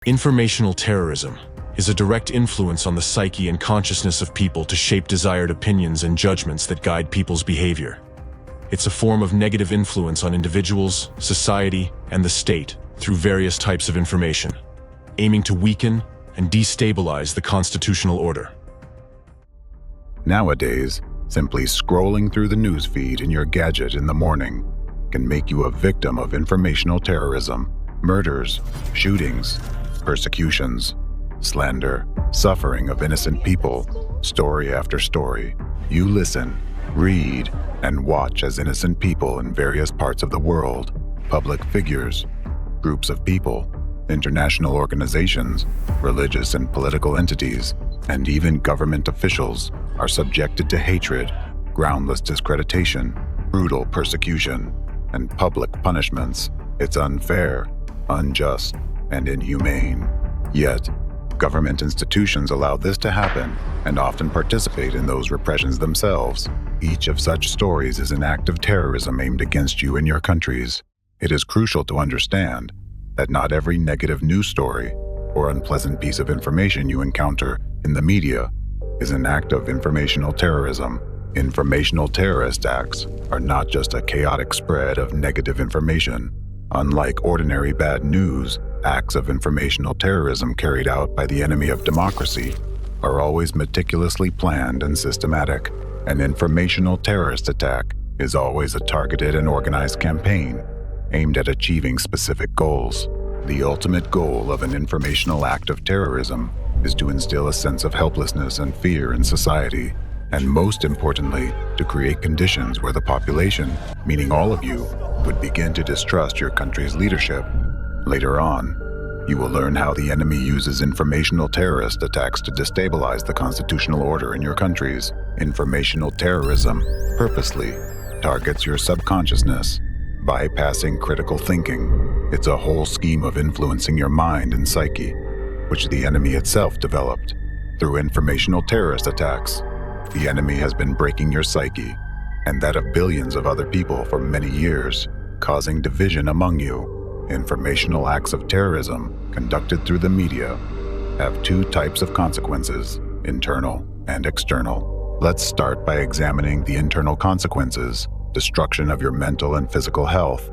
Informational terrorism is a direct influence on the psyche and consciousness of people to shape desired opinions and judgments that guide people's behavior. It's a form of negative influence on individuals, society, and the state through various types of information, aiming to weaken and destabilize the constitutional order. Nowadays, simply scrolling through the news feed in your gadget in the morning can make you a victim of informational terrorism, murders, shootings, persecutions, slander, suffering of innocent people, story after story. You listen, read, and watch as innocent people in various parts of the world, public figures, groups of people, international organizations, religious and political entities, and even government officials are subjected to hatred, groundless discreditation, brutal persecution, and public punishments. It's unfair, unjust, and inhumane. Yet, government institutions allow this to happen and often participate in those repressions themselves. Each of such stories is an act of terrorism aimed against you and your countries. It is crucial to understand that not every negative news story or unpleasant piece of information you encounter in the media is an act of informational terrorism. Informational terrorist acts are not just a chaotic spread of negative information. Unlike ordinary bad news, acts of informational terrorism carried out by the enemy of democracy are always meticulously planned and systematic. An informational terrorist attack is always a targeted and organized campaign aimed at achieving specific goals. The ultimate goal of an informational act of terrorism is to instill a sense of helplessness and fear in society, and most importantly, to create conditions where the population, meaning all of you, would begin to distrust your country's leadership. Later on, you will learn how the enemy uses informational terrorist attacks to destabilize the constitutional order in your countries. Informational terrorism purposely targets your subconsciousness, bypassing critical thinking. It's a whole scheme of influencing your mind and psyche, which the enemy itself developed. Through informational terrorist attacks, the enemy has been breaking your psyche and that of billions of other people for many years, causing division among you. Informational acts of terrorism conducted through the media have two types of consequences, internal and external. Let's start by examining the internal consequences: destruction of your mental and physical health,